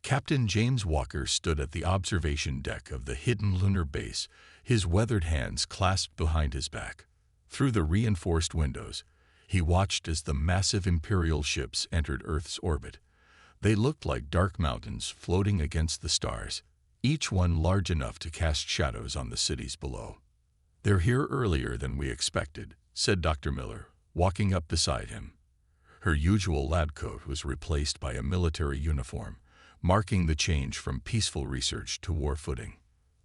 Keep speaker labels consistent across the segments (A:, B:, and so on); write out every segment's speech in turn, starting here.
A: Captain James Walker stood at the observation deck of the hidden lunar base, his weathered hands clasped behind his back. Through the reinforced windows, he watched as the massive Imperial ships entered Earth's orbit. They looked like dark mountains floating against the stars, each one large enough to cast shadows on the cities below. "They're here earlier than we expected," said Dr. Miller, walking up beside him. Her usual lab coat was replaced by a military uniform, marking the change from peaceful research to war footing.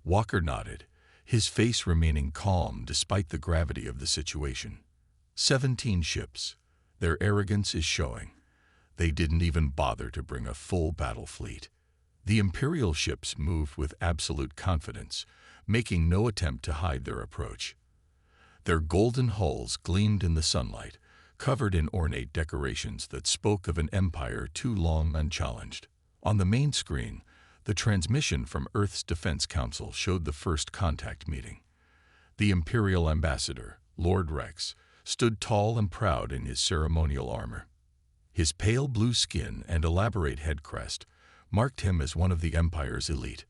A: Walker nodded, his face remaining calm despite the gravity of the situation. 17 ships. Their arrogance is showing. They didn't even bother to bring a full battle fleet. The Imperial ships moved with absolute confidence, making no attempt to hide their approach. Their golden hulls gleamed in the sunlight, covered in ornate decorations that spoke of an empire too long unchallenged. On the main screen, the transmission from Earth's Defense Council showed the first contact meeting. The Imperial ambassador, Lord Rex, stood tall and proud in his ceremonial armor. His pale blue skin and elaborate head crest marked him as one of the Empire's elite.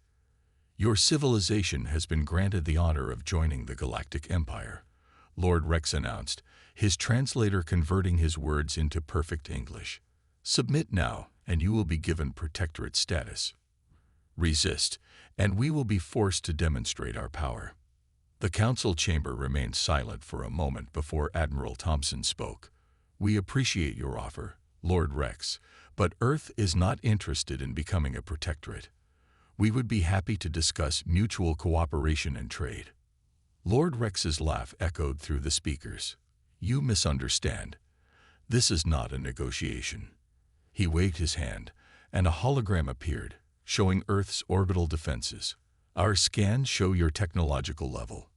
A: "Your civilization has been granted the honor of joining the Galactic Empire," Lord Rex announced, his translator converting his words into perfect English. "Submit now, and you will be given protectorate status. Resist, and we will be forced to demonstrate our power." The council chamber remained silent for a moment before Admiral Thompson spoke. "We appreciate your offer, Lord Rex, but Earth is not interested in becoming a protectorate. We would be happy to discuss mutual cooperation and trade." Lord Rex's laugh echoed through the speakers. "You misunderstand. This is not a negotiation." He waved his hand, and a hologram appeared, showing Earth's orbital defenses. "Our scans show your technological level.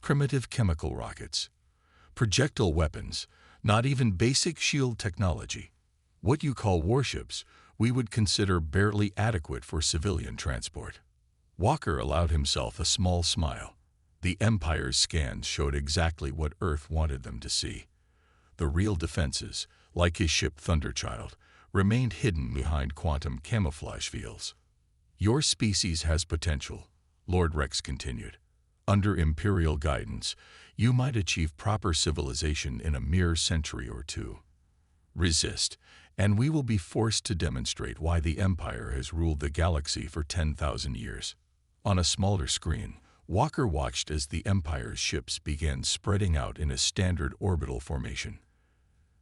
A: Primitive chemical rockets, projectile weapons, not even basic shield technology. What you call warships, we would consider barely adequate for civilian transport." Walker allowed himself a small smile. The Empire's scans showed exactly what Earth wanted them to see. The real defenses, like his ship Thunderchild, remained hidden behind quantum camouflage fields. "Your species has potential," Lord Rex continued. "Under Imperial guidance, you might achieve proper civilization in a mere century or two. Resist, and we will be forced to demonstrate why the Empire has ruled the galaxy for 10,000 years." On a smaller screen, Walker watched as the Empire's ships began spreading out in a standard orbital formation.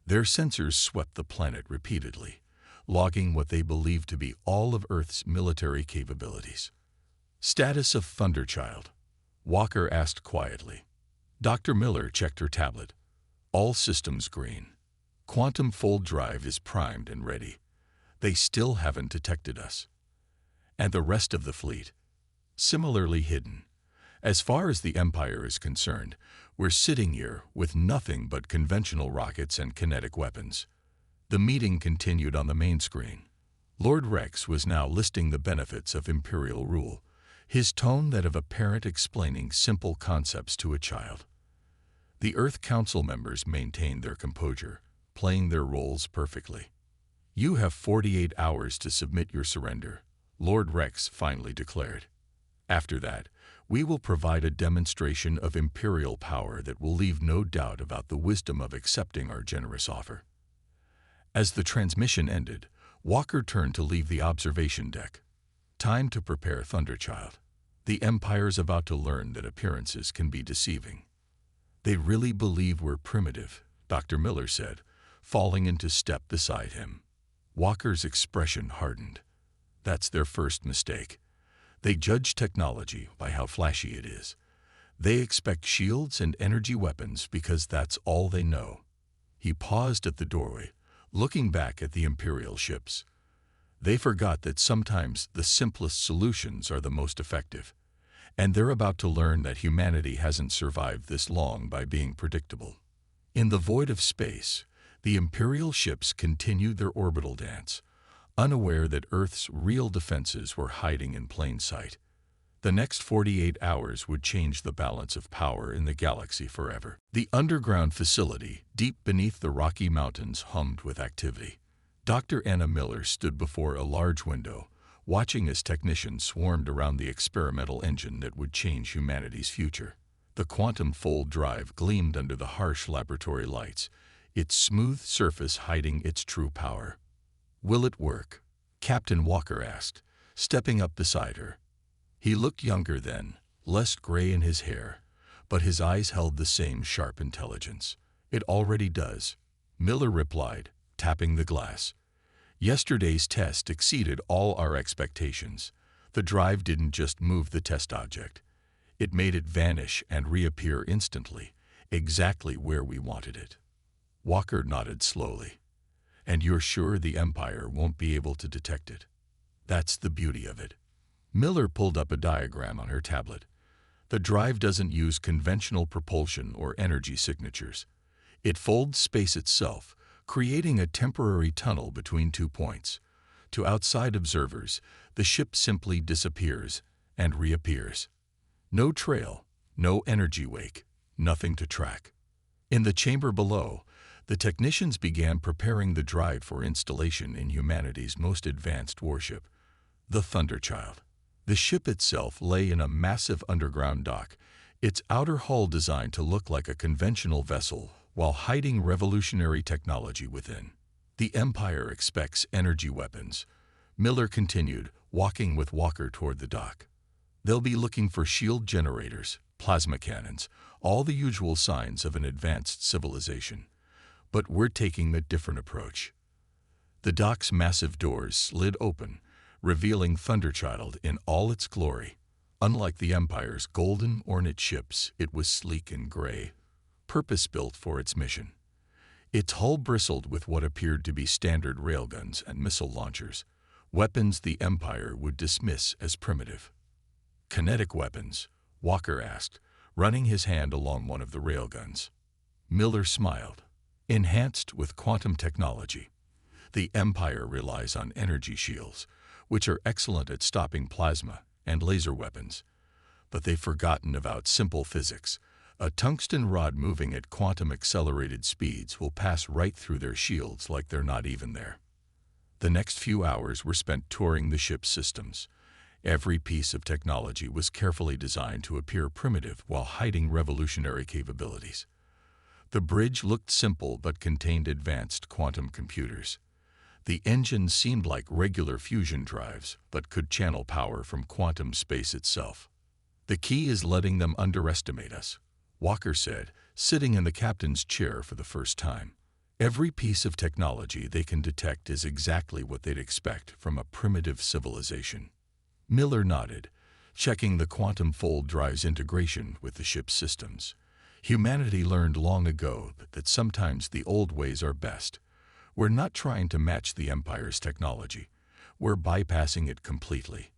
A: Their sensors swept the planet repeatedly, logging what they believed to be all of Earth's military capabilities. "Status of Thunderchild," Walker asked quietly. Dr. Miller checked her tablet. "All systems green. Quantum fold drive is primed and ready. They still haven't detected us." "And the rest of the fleet?" "Similarly hidden. As far as the Empire is concerned, we're sitting here with nothing but conventional rockets and kinetic weapons." The meeting continued on the main screen. Lord Rex was now listing the benefits of Imperial rule, his tone that of a parent explaining simple concepts to a child. The Earth Council members maintained their composure, playing their roles perfectly. "You have 48 hours to submit your surrender," Lord Rex finally declared. "After that, we will provide a demonstration of Imperial power that will leave no doubt about the wisdom of accepting our generous offer." As the transmission ended, Walker turned to leave the observation deck. "Time to prepare Thunderchild. The Empire's about to learn that appearances can be deceiving." "They really believe we're primitive," Dr. Miller said, falling into step beside him. Walker's expression hardened. "That's their first mistake. They judge technology by how flashy it is. They expect shields and energy weapons because that's all they know." He paused at the doorway, looking back at the Imperial ships. They forgot that sometimes the simplest solutions are the most effective, and they're about to learn that humanity hasn't survived this long by being predictable. In the void of space, the Imperial ships continued their orbital dance, unaware that Earth's real defenses were hiding in plain sight. The next 48 hours would change the balance of power in the galaxy forever. The underground facility, deep beneath the Rocky Mountains, hummed with activity. Dr. Anna Miller stood before a large window, watching as technicians swarmed around the experimental engine that would change humanity's future. The quantum fold drive gleamed under the harsh laboratory lights, its smooth surface hiding its true power. "Will it work?" Captain Walker asked, stepping up beside her. He looked younger then, less gray in his hair, but his eyes held the same sharp intelligence. "It already does," Miller replied, tapping the glass. "Yesterday's test exceeded all our expectations. The drive didn't just move the test object. It made it vanish and reappear instantly, exactly where we wanted it." Walker nodded slowly. "And you're sure the Empire won't be able to detect it?" "That's the beauty of it." Miller pulled up a diagram on her tablet. "The drive doesn't use conventional propulsion or energy signatures. It folds space itself, creating a temporary tunnel between 2 points. To outside observers, the ship simply disappears and reappears. No trail, no energy wake, nothing to track." In the chamber below, the technicians began preparing the drive for installation in humanity's most advanced warship, the Thunderchild. The ship itself lay in a massive underground dock, its outer hull designed to look like a conventional vessel while hiding revolutionary technology within. "The Empire expects energy weapons," Miller continued, walking with Walker toward the dock. "They'll be looking for shield generators, plasma cannons, all the usual signs of an advanced civilization. But we're taking a different approach." The dock's massive doors slid open, revealing Thunderchild in all its glory. Unlike the Empire's golden, ornate ships, it was sleek and gray, purpose-built for its mission. Its hull bristled with what appeared to be standard railguns and missile launchers, weapons the Empire would dismiss as primitive. "Kinetic weapons?" Walker asked, running his hand along one of the railguns. Miller smiled. "Enhanced with quantum technology. The Empire relies on energy shields, which are excellent at stopping plasma and laser weapons. But they've forgotten about simple physics. A tungsten rod moving at quantum-accelerated speeds will pass right through their shields like they're not even there." The next few hours were spent touring the ship's systems. Every piece of technology was carefully designed to appear primitive while hiding revolutionary capabilities. The bridge looked simple but contained advanced quantum computers. The engines seemed like regular fusion drives, but could channel power from quantum space itself. "The key is letting them underestimate us," Walker said, sitting in the captain's chair for the first time. "Every piece of technology they can detect is exactly what they'd expect from a primitive civilization." Miller nodded, checking the quantum fold drive's integration with the ship's systems. "Humanity learned long ago that sometimes the old ways are best. We're not trying to match the Empire's technology. We're bypassing it completely."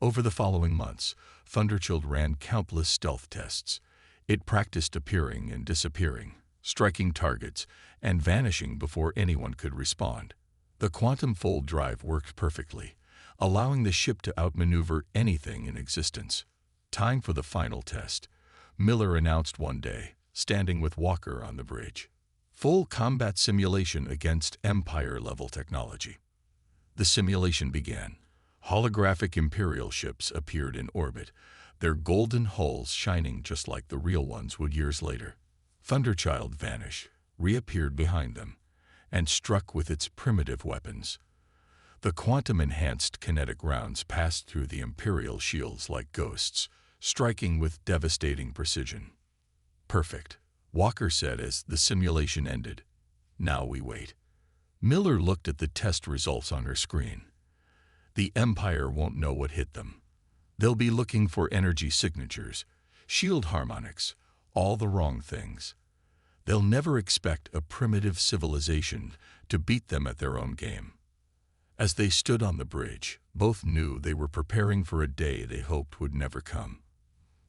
A: Over the following months, Thunderchild ran countless stealth tests. It practiced appearing and disappearing, striking targets, and vanishing before anyone could respond. The quantum fold drive worked perfectly, allowing the ship to outmaneuver anything in existence. "Time for the final test," Miller announced one day, standing with Walker on the bridge. "Full combat simulation against Empire-level technology." The simulation began. Holographic Imperial ships appeared in orbit, their golden hulls shining just like the real ones would years later. Thunderchild vanished, reappeared behind them, and struck with its primitive weapons. The quantum-enhanced kinetic rounds passed through the Imperial shields like ghosts, striking with devastating precision. "Perfect," Walker said as the simulation ended. "Now we wait." Miller looked at the test results on her screen. "The Empire won't know what hit them. They'll be looking for energy signatures, shield harmonics, all the wrong things. They'll never expect a primitive civilization to beat them at their own game." As they stood on the bridge, both knew they were preparing for a day they hoped would never come.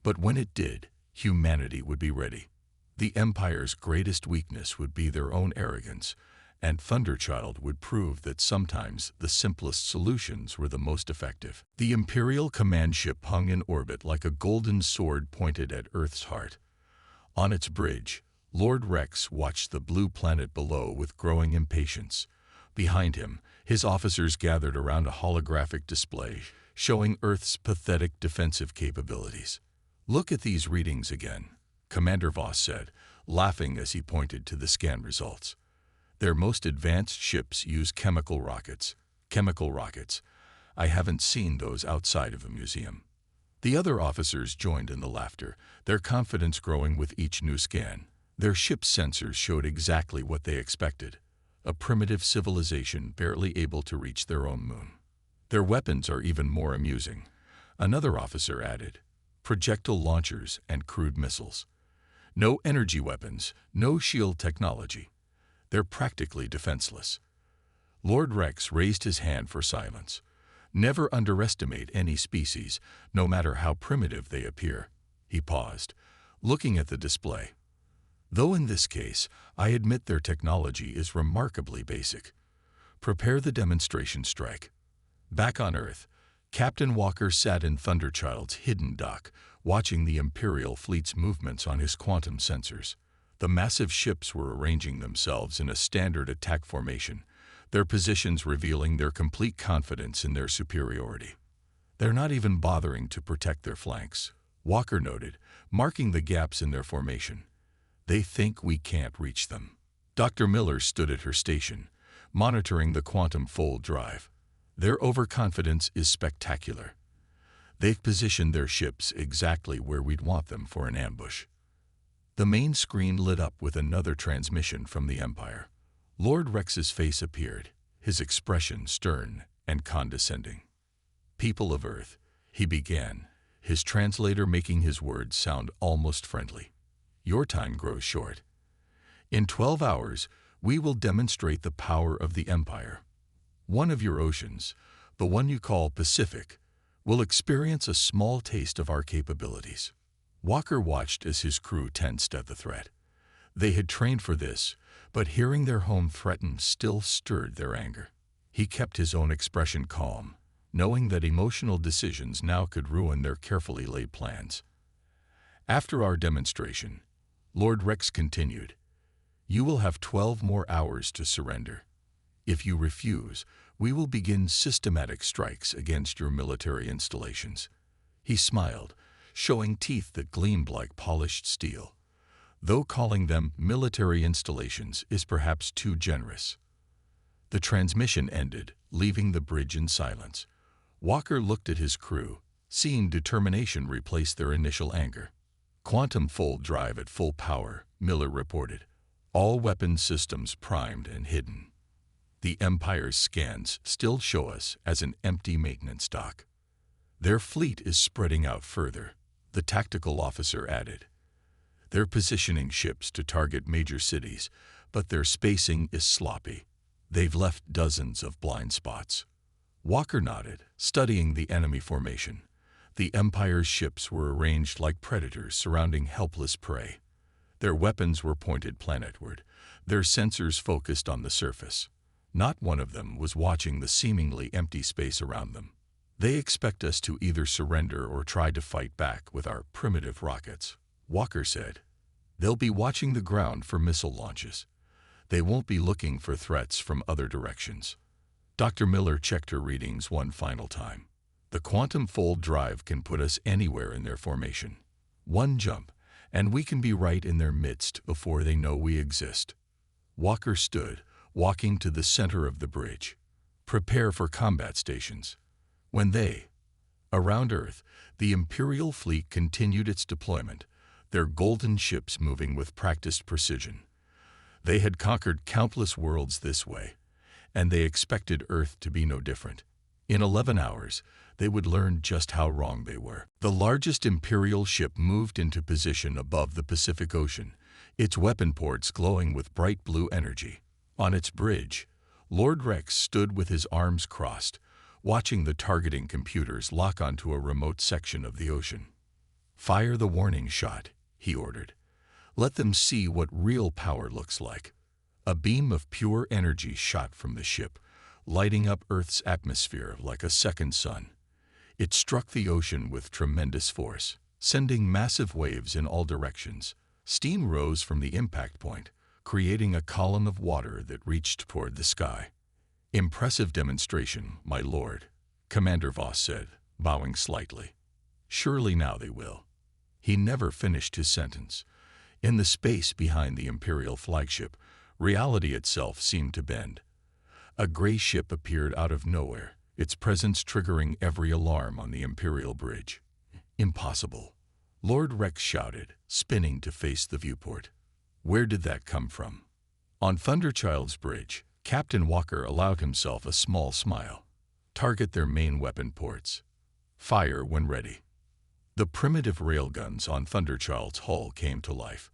A: But when it did, humanity would be ready. The Empire's greatest weakness would be their own arrogance, and Thunderchild would prove that sometimes the simplest solutions were the most effective. The Imperial command ship hung in orbit like a golden sword pointed at Earth's heart. On its bridge, Lord Rex watched the blue planet below with growing impatience. Behind him, His officers gathered around a holographic display showing Earth's pathetic defensive capabilities. "Look at these readings again," Commander Voss said, laughing as he pointed to the scan results. "Their most advanced ships use chemical rockets. Chemical rockets. I haven't seen those outside of a museum." The other officers joined in the laughter, their confidence growing with each new scan. Their ship's sensors showed exactly what they expected: a primitive civilization barely able to reach their own moon. "Their weapons are even more amusing," another officer added. "Projectile launchers and crude missiles. No energy weapons, no shield technology. They're practically defenseless." Lord Rex raised his hand for silence. "Never underestimate any species, no matter how primitive they appear." He paused, looking at the display. "Though in this case, I admit their technology is remarkably basic. Prepare the demonstration strike." Back on Earth, Captain Walker sat in Thunderchild's hidden dock, watching the Imperial fleet's movements on his quantum sensors. The massive ships were arranging themselves in a standard attack formation, their positions revealing their complete confidence in their superiority. "They're not even bothering to protect their flanks," Walker noted, marking the gaps in their formation. "They think we can't reach them." Dr. Miller stood at her station, monitoring the quantum fold drive. "Their overconfidence is spectacular. They've positioned their ships exactly where we'd want them for an ambush." The main screen lit up with another transmission from the Empire. Lord Rex's face appeared, his expression stern and condescending. "People of Earth," he began, his translator making his words sound almost friendly. "Your time grows short. In 12 hours, we will demonstrate the power of the Empire. One of your oceans, the one you call Pacific, will experience a small taste of our capabilities." Walker watched as his crew tensed at the threat. They had trained for this, but hearing their home threatened still stirred their anger. He kept his own expression calm, knowing that emotional decisions now could ruin their carefully laid plans. "After our demonstration," Lord Rex continued, "you will have 12 more hours to surrender. If you refuse, we will begin systematic strikes against your military installations." He smiled, showing teeth that gleamed like polished steel, though calling them military installations is perhaps too generous. The transmission ended, leaving the bridge in silence. Walker looked at his crew, seeing determination replace their initial anger. "Quantum fold drive at full power," Miller reported. "All weapon systems primed and hidden. The Empire's scans still show us as an empty maintenance dock." "Their fleet is spreading out further," the tactical officer added. "They're positioning ships to target major cities, but their spacing is sloppy. They've left dozens of blind spots." Walker nodded, studying the enemy formation. The Empire's ships were arranged like predators surrounding helpless prey. Their weapons were pointed planetward, their sensors focused on the surface. Not one of them was watching the seemingly empty space around them. "They expect us to either surrender or try to fight back with our primitive rockets," Walker said. "They'll be watching the ground for missile launches. They won't be looking for threats from other directions." Dr. Miller checked her readings one final time. "The quantum fold drive can put us anywhere in their formation. One jump, and we can be right in their midst before they know we exist." Walker stood, walking to the center of the bridge. "Prepare for combat stations." Around Earth, the Imperial fleet continued its deployment, their golden ships moving with practiced precision. They had conquered countless worlds this way, and they expected Earth to be no different. In 11 hours, they would learn just how wrong they were. The largest Imperial ship moved into position above the Pacific Ocean, its weapon ports glowing with bright blue energy. On its bridge, Lord Rex stood with his arms crossed, watching the targeting computers lock onto a remote section of the ocean. "Fire the warning shot," he ordered. "Let them see what real power looks like." A beam of pure energy shot from the ship, lighting up Earth's atmosphere like a second sun. It struck the ocean with tremendous force, sending massive waves in all directions. Steam rose from the impact point, creating a column of water that reached toward the sky. "Impressive demonstration, my lord," Commander Voss said, bowing slightly. "Surely now they will." He never finished his sentence. In the space behind the Imperial flagship, reality itself seemed to bend. A gray ship appeared out of nowhere, its presence triggering every alarm on the Imperial bridge. "Impossible," Lord Rex shouted, spinning to face the viewport. "Where did that come from?" On Thunderchild's bridge, Captain Walker allowed himself a small smile. "Target their main weapon ports. Fire when ready." The primitive railguns on Thunderchild's hull came to life.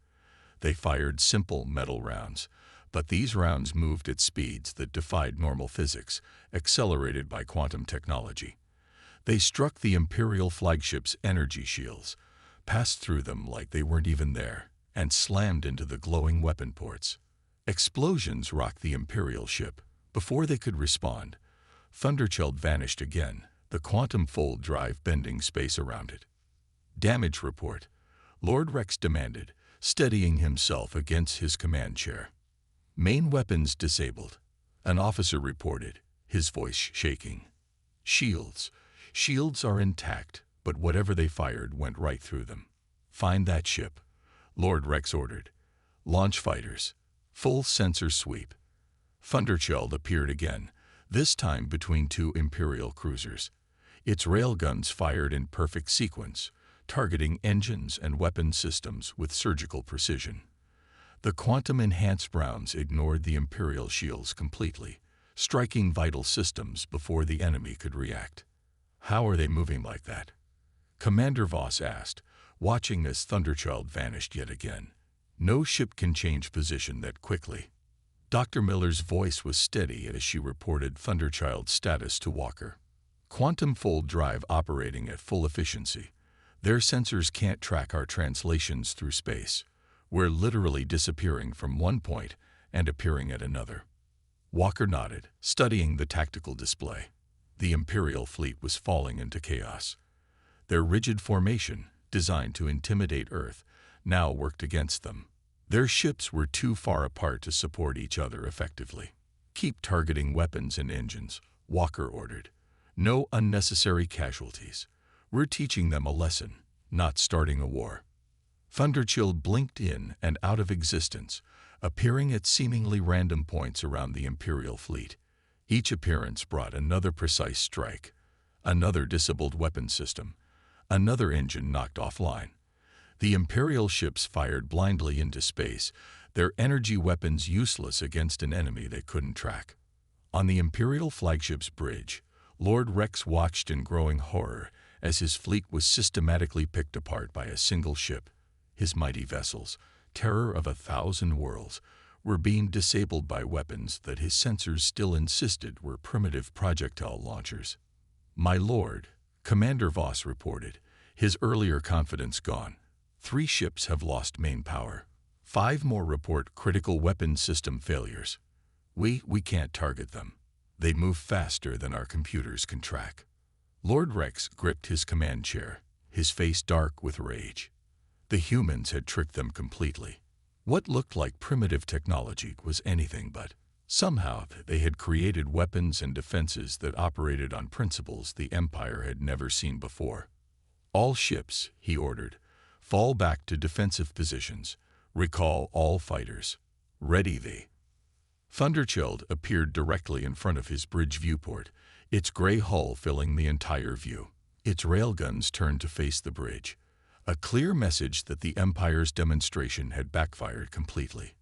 A: They fired simple metal rounds, but these rounds moved at speeds that defied normal physics, accelerated by quantum technology. They struck the Imperial flagship's energy shields, passed through them like they weren't even there, and slammed into the glowing weapon ports. Explosions rocked the Imperial ship. Before they could respond, Thunderchild vanished again, the quantum fold drive bending space around it. "Damage report," Lord Rex demanded, steadying himself against his command chair. "Main weapons disabled," an officer reported, his voice shaking. Shields are intact, but whatever they fired went right through them." "Find that ship," Lord Rex ordered. "Launch fighters. Full sensor sweep." Thunderchild appeared again, this time between two Imperial cruisers. Its railguns fired in perfect sequence, targeting engines and weapon systems with surgical precision. The quantum-enhanced rounds ignored the Imperial shields completely, striking vital systems before the enemy could react. "How are they moving like that?" Commander Voss asked, watching as Thunderchild vanished yet again. "No ship can change position that quickly." Dr. Miller's voice was steady as she reported Thunderchild's status to Walker. "Quantum fold drive operating at full efficiency. Their sensors can't track our translations through space. We're literally disappearing from one point and appearing at another." Walker nodded, studying the tactical display. The Imperial fleet was falling into chaos. Their rigid formation, designed to intimidate Earth, now worked against them. Their ships were too far apart to support each other effectively. "Keep targeting weapons and engines," Walker ordered. "No unnecessary casualties. We're teaching them a lesson, not starting a war." Thunderchild blinked in and out of existence, appearing at seemingly random points around the Imperial fleet. Each appearance brought another precise strike, another disabled weapon system, another engine knocked offline. The Imperial ships fired blindly into space, their energy weapons useless against an enemy they couldn't track. On the Imperial flagship's bridge, Lord Rex watched in growing horror as his fleet was systematically picked apart by a single ship. His mighty vessels, terror of 1,000 worlds, were being disabled by weapons that his sensors still insisted were primitive projectile launchers. "My lord," Commander Voss reported, his earlier confidence gone. 3 ships have lost main power. 5 more report critical weapon system failures. We can't target them. They move faster than our computers can track." Lord Rex gripped his command chair, his face dark with rage. The humans had tricked them completely. What looked like primitive technology was anything but. Somehow, they had created weapons and defenses that operated on principles the Empire had never seen before. "All ships," he ordered, "fall back to defensive positions. Recall all fighters. Ready thee." Thunderchild appeared directly in front of his bridge viewport, its gray hull filling the entire view. Its railguns turned to face the bridge, a clear message that the Empire's demonstration had backfired completely.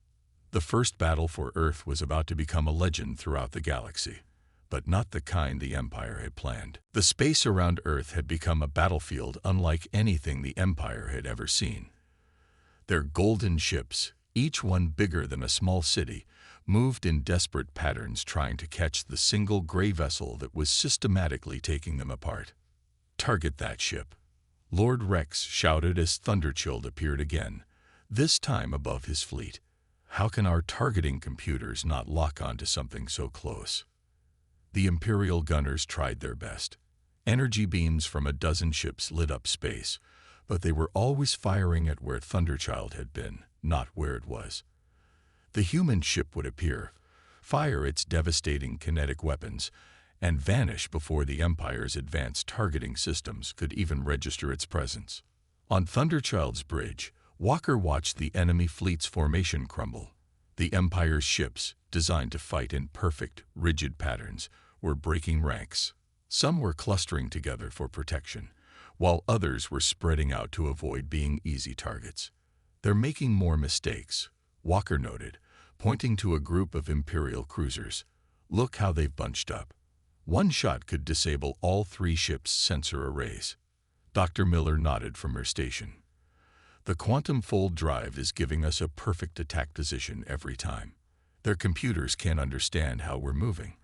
A: The first battle for Earth was about to become a legend throughout the galaxy, but not the kind the Empire had planned. The space around Earth had become a battlefield unlike anything the Empire had ever seen. Their golden ships, each one bigger than a small city, moved in desperate patterns trying to catch the single gray vessel that was systematically taking them apart. "Target that ship," Lord Rex shouted as Thunderchild appeared again, this time above his fleet. How can our targeting computers not lock onto something so close? The Imperial gunners tried their best. Energy beams from a dozen ships lit up space, but they were always firing at where Thunderchild had been, not where it was. The human ship would appear, fire its devastating kinetic weapons, and vanish before the Empire's advanced targeting systems could even register its presence. On Thunderchild's bridge, Walker watched the enemy fleet's formation crumble. The Empire's ships, designed to fight in perfect, rigid patterns, were breaking ranks. Some were clustering together for protection, while others were spreading out to avoid being easy targets. "They're making more mistakes," Walker noted, pointing to a group of Imperial cruisers. "Look how they've bunched up. One shot could disable all 3 ships' sensor arrays." Dr. Miller nodded from her station. "The quantum fold drive is giving us a perfect attack position every time. Their computers can't understand how we're moving.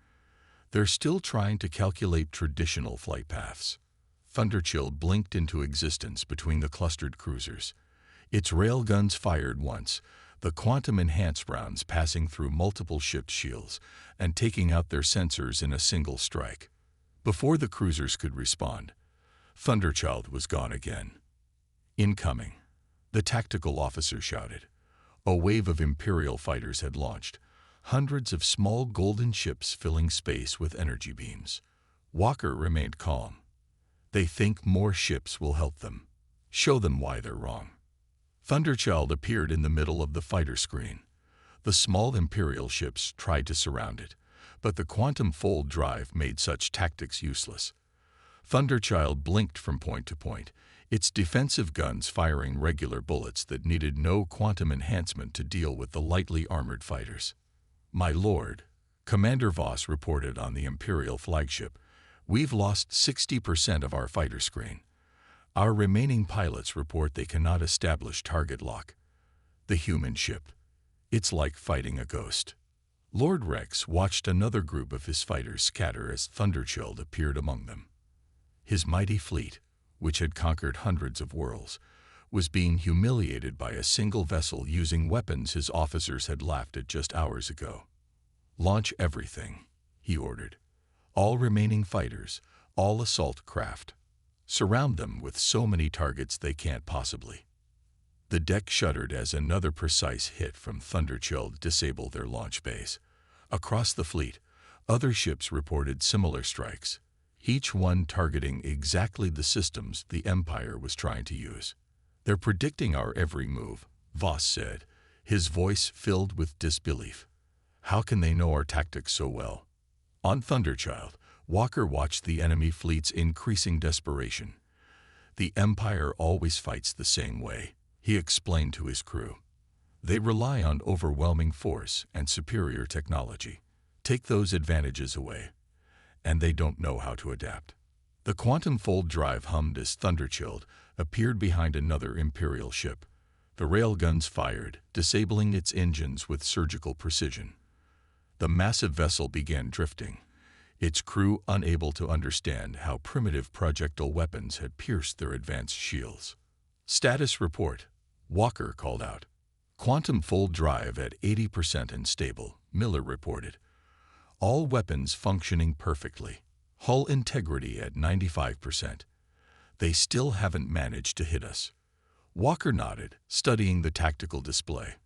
A: They're still trying to calculate traditional flight paths." Thunderchild blinked into existence between the clustered cruisers. Its railguns fired once, the quantum-enhanced rounds passing through multiple ship shields and taking out their sensors in a single strike. Before the cruisers could respond, Thunderchild was gone again. "Incoming," the tactical officer shouted. A wave of Imperial fighters had launched, hundreds of small golden ships filling space with energy beams. Walker remained calm. "They think more ships will help them. Show them why they're wrong." Thunderchild appeared in the middle of the fighter screen. The small Imperial ships tried to surround it, but the quantum fold drive made such tactics useless. Thunderchild blinked from point to point, its defensive guns firing regular bullets that needed no quantum enhancement to deal with the lightly armored fighters. "My lord," Commander Voss reported on the Imperial flagship, "we've lost 60% of our fighter screen. Our remaining pilots report they cannot establish target lock. The human ship. It's like fighting a ghost." Lord Rex watched another group of his fighters scatter as Thunderchild appeared among them. His mighty fleet, which had conquered hundreds of worlds, was being humiliated by a single vessel using weapons his officers had laughed at just hours ago. "Launch everything," he ordered. "All remaining fighters, all assault craft. Surround them with so many targets they can't possibly." The deck shuddered as another precise hit from Thunderchild disabled their launch base. Across the fleet, other ships reported similar strikes, each one targeting exactly the systems the Empire was trying to use. "They're predicting our every move," Voss said, his voice filled with disbelief. "How can they know our tactics so well?" On Thunderchild, Walker watched the enemy fleet's increasing desperation. "The Empire always fights the same way," he explained to his crew. "They rely on overwhelming force and superior technology. Take those advantages away, and they don't know how to adapt." The quantum fold drive hummed as Thunderchild appeared behind another Imperial ship. The railguns fired, disabling its engines with surgical precision. The massive vessel began drifting, its crew unable to understand how primitive projectile weapons had pierced their advanced shields. "Status report," Walker called out. "Quantum fold drive at 80% unstable," Miller reported. "All weapons functioning perfectly. Hull integrity at 95%. They still haven't managed to hit us." Walker nodded, studying the tactical display.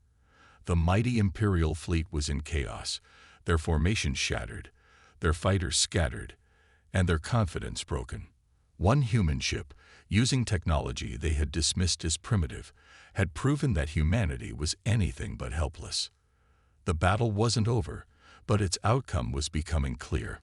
A: The mighty Imperial fleet was in chaos, their formations shattered, their fighters scattered, and their confidence broken. One human ship, using technology they had dismissed as primitive, had proven that humanity was anything but helpless. The battle wasn't over, but its outcome was becoming clear.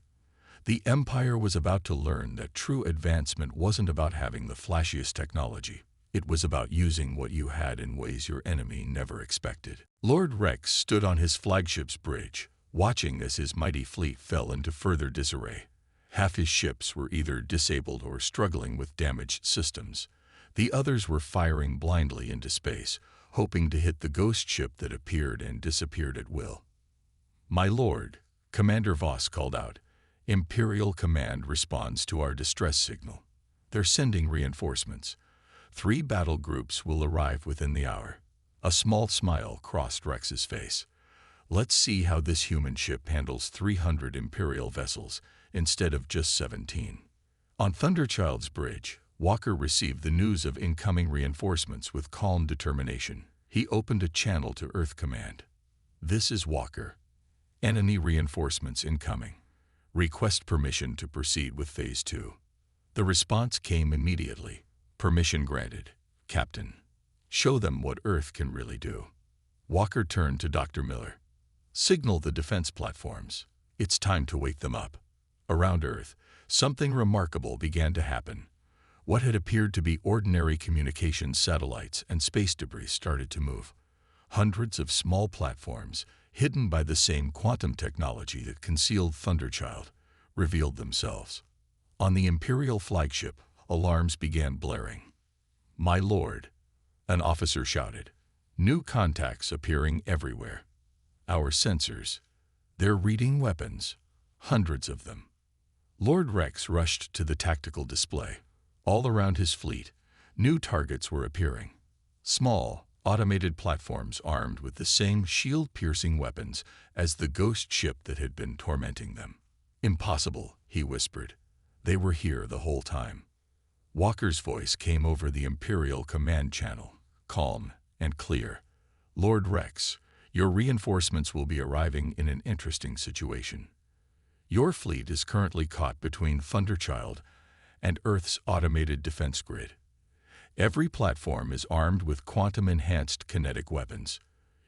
A: The Empire was about to learn that true advancement wasn't about having the flashiest technology. It was about using what you had in ways your enemy never expected. Lord Rex stood on his flagship's bridge, watching as his mighty fleet fell into further disarray. Half his ships were either disabled or struggling with damaged systems. The others were firing blindly into space, hoping to hit the ghost ship that appeared and disappeared at will. "My lord," Commander Voss called out, "Imperial Command responds to our distress signal. They're sending reinforcements. 3 battle groups will arrive within the hour." A small smile crossed Rex's face. "Let's see how this human ship handles 300 Imperial vessels instead of just 17. On Thunderchild's bridge, Walker received the news of incoming reinforcements with calm determination. He opened a channel to Earth Command. "This is Walker. Enemy reinforcements incoming. Request permission to proceed with Phase 2. The response came immediately. Permission granted, Captain. Show them what Earth can really do. Walker turned to Dr. Miller. Signal the defense platforms. It's time to wake them up. Around Earth, something remarkable began to happen. What had appeared to be ordinary communications satellites and space debris started to move. Hundreds of small platforms, hidden by the same quantum technology that concealed Thunderchild, revealed themselves. On the Imperial flagship, alarms began blaring. "My lord," an officer shouted. "New contacts appearing everywhere. Our sensors, they're reading weapons, hundreds of them." Lord Rex rushed to the tactical display. All around his fleet, new targets were appearing. Small, automated platforms armed with the same shield-piercing weapons as the ghost ship that had been tormenting them. "Impossible," he whispered. "They were here the whole time." Walker's voice came over the Imperial command channel, calm and clear. "Lord Rex, your reinforcements will be arriving in an interesting situation. Your fleet is currently caught between Thunderchild and Earth's automated defense grid. Every platform is armed with quantum-enhanced kinetic weapons.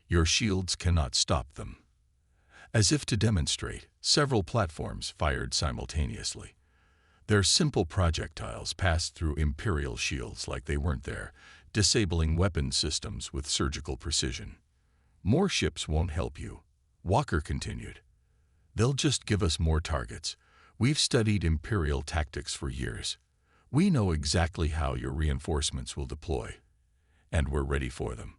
A: Your shields cannot stop them." As if to demonstrate, several platforms fired simultaneously. Their simple projectiles passed through Imperial shields like they weren't there, disabling weapon systems with surgical precision. "More ships won't help you," Walker continued. "They'll just give us more targets. We've studied Imperial tactics for years. We know exactly how your reinforcements will deploy, and we're ready for them."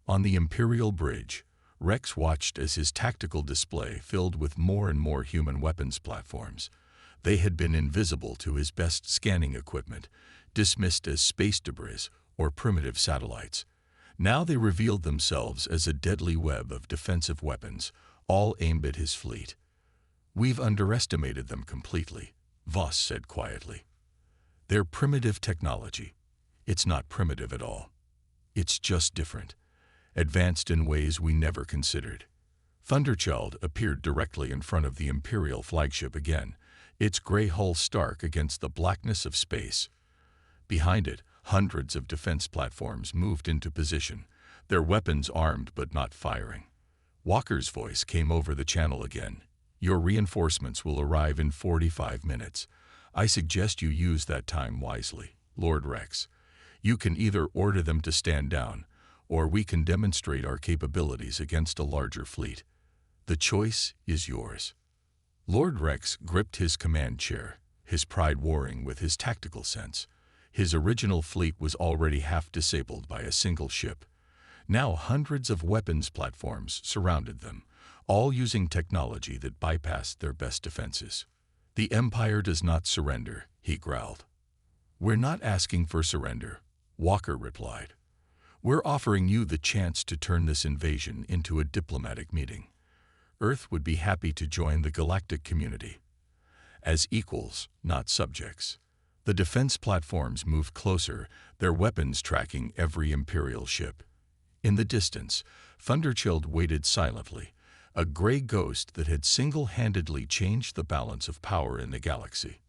A: On the Imperial bridge, Rex watched as his tactical display filled with more and more human weapons platforms. They had been invisible to his best scanning equipment, dismissed as space debris or primitive satellites. Now they revealed themselves as a deadly web of defensive weapons, all aimed at his fleet. "We've underestimated them completely," Voss said quietly. "They're primitive technology. It's not primitive at all. It's just different, advanced in ways we never considered." Thunderchild appeared directly in front of the Imperial flagship again, its gray hull stark against the blackness of space. Behind it, hundreds of defense platforms moved into position, their weapons armed but not firing. Walker's voice came over the channel again. "Your reinforcements will arrive in 45 minutes. I suggest you use that time wisely, Lord Rex. You can either order them to stand down, or we can demonstrate our capabilities against a larger fleet. The choice is yours." Lord Rex gripped his command chair, his pride warring with his tactical sense. His original fleet was already half disabled by a single ship. Now hundreds of weapons platforms surrounded them, all using technology that bypassed their best defenses. "The Empire does not surrender," he growled. "We're not asking for surrender," Walker replied. "We're offering you the chance to turn this invasion into a diplomatic meeting. Earth would be happy to join the galactic community. As equals, not subjects." The defense platforms moved closer, their weapons tracking every Imperial ship. In the distance, Thunderchild waited silently, a gray ghost that had single-handedly changed the balance of power in the galaxy.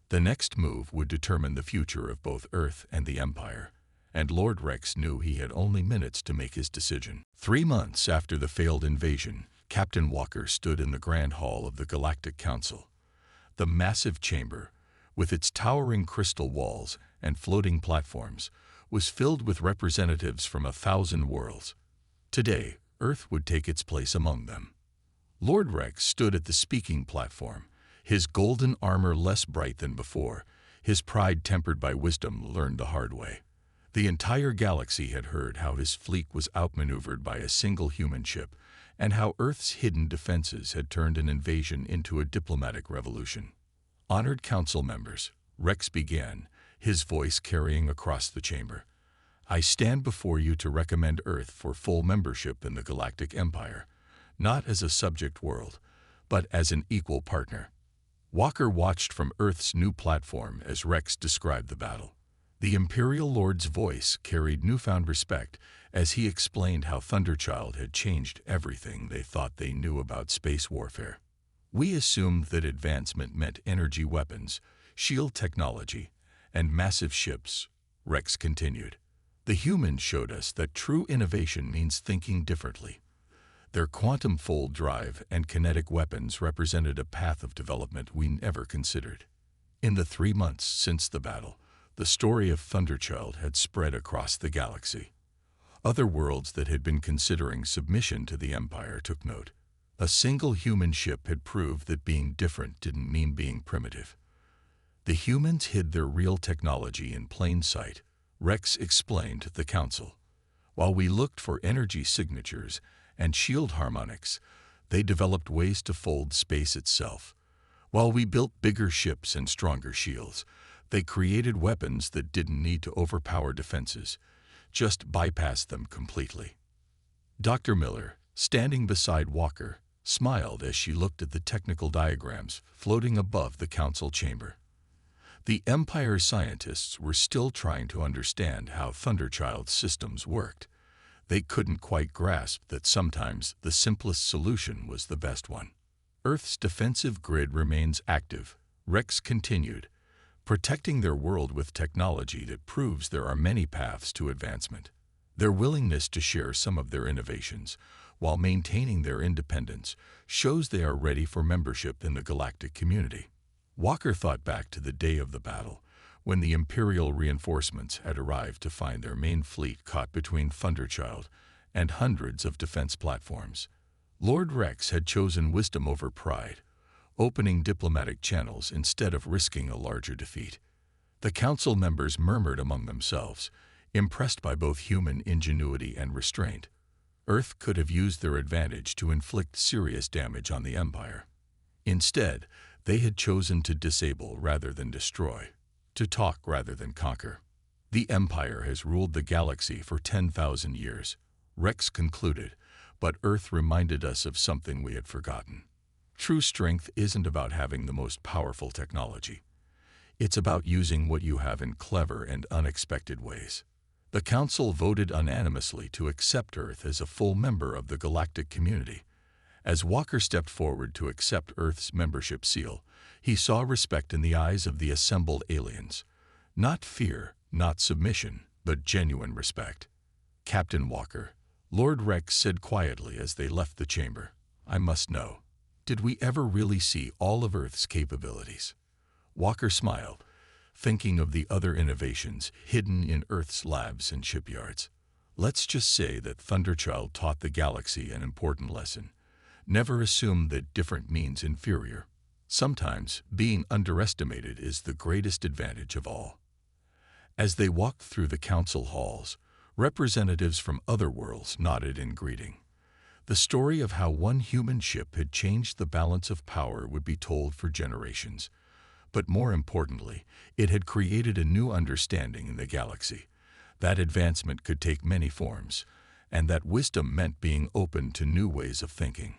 A: The next move would determine the future of both Earth and the Empire, and Lord Rex knew he had only minutes to make his decision. 3 months after the failed invasion, Captain Walker stood in the Grand Hall of the Galactic Council. The massive chamber, with its towering crystal walls and floating platforms, was filled with representatives from 1,000 worlds. Today, Earth would take its place among them. Lord Rex stood at the speaking platform, his golden armor less bright than before, his pride tempered by wisdom learned the hard way. The entire galaxy had heard how his fleet was outmaneuvered by a single human ship, and how Earth's hidden defenses had turned an invasion into a diplomatic revolution. "Honored council members," Rex began, his voice carrying across the chamber, "I stand before you to recommend Earth for full membership in the Galactic Empire, not as a subject world, but as an equal partner." Walker watched from Earth's new platform as Rex described the battle. The Imperial Lord's voice carried newfound respect as he explained how Thunderchild had changed everything they thought they knew about space warfare. We assumed that advancement meant energy weapons, shield technology, and massive ships, Rex continued. The humans showed us that true innovation means thinking differently. Their quantum fold drive and kinetic weapons represented a path of development we never considered. In the 3 months since the battle, the story of Thunderchild had spread across the galaxy. Other worlds that had been considering submission to the Empire took note. A single human ship had proved that being different didn't mean being primitive. The humans hid their real technology in plain sight, Rex explained to the Council. While we looked for energy signatures and shield harmonics, they developed ways to fold space itself. While we built bigger ships and stronger shields, they created weapons that didn't need to overpower defenses, just bypass them completely. Dr. Miller, standing beside Walker, smiled as she looked at the technical diagrams floating above the council chamber. The Empire scientists were still trying to understand how Thunderchild's systems worked. They couldn't quite grasp that sometimes the simplest solution was the best one. Earth's defensive grid remains active, Rex continued, protecting their world with technology that proves there are many paths to advancement. Their willingness to share some of their innovations while maintaining their independence shows they are ready for membership in the galactic community. Walker thought back to the day of the battle, when the Imperial reinforcements had arrived to find their main fleet caught between Thunderchild and hundreds of defense platforms. Lord Rex had chosen wisdom over pride, opening diplomatic channels instead of risking a larger defeat. The council members murmured among themselves, impressed by both human ingenuity and restraint. Earth could have used their advantage to inflict serious damage on the Empire. Instead, they had chosen to disable rather than destroy, to talk rather than conquer. The Empire has ruled the galaxy for 10,000 years, Rex concluded, but Earth reminded us of something we had forgotten. True strength isn't about having the most powerful technology. It's about using what you have in clever and unexpected ways. The Council voted unanimously to accept Earth as a full member of the galactic community. As Walker stepped forward to accept Earth's membership seal, he saw respect in the eyes of the assembled aliens. Not fear, not submission, but genuine respect. Captain Walker, Lord Rex said quietly as they left the chamber, I must know, did we ever really see all of Earth's capabilities? Walker smiled, thinking of the other innovations hidden in Earth's labs and shipyards. Let's just say that Thunderchild taught the galaxy an important lesson. Never assume that different means inferior. Sometimes being underestimated is the greatest advantage of all. As they walked through the council halls, representatives from other worlds nodded in greeting. The story of how one human ship had changed the balance of power would be told for generations. But more importantly, it had created a new understanding in the galaxy. That advancement could take many forms, and that wisdom meant being open to new ways of thinking.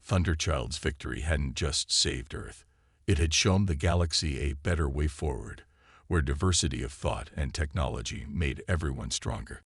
A: Thunderchild's victory hadn't just saved Earth. It had shown the galaxy a better way forward, where diversity of thought and technology made everyone stronger.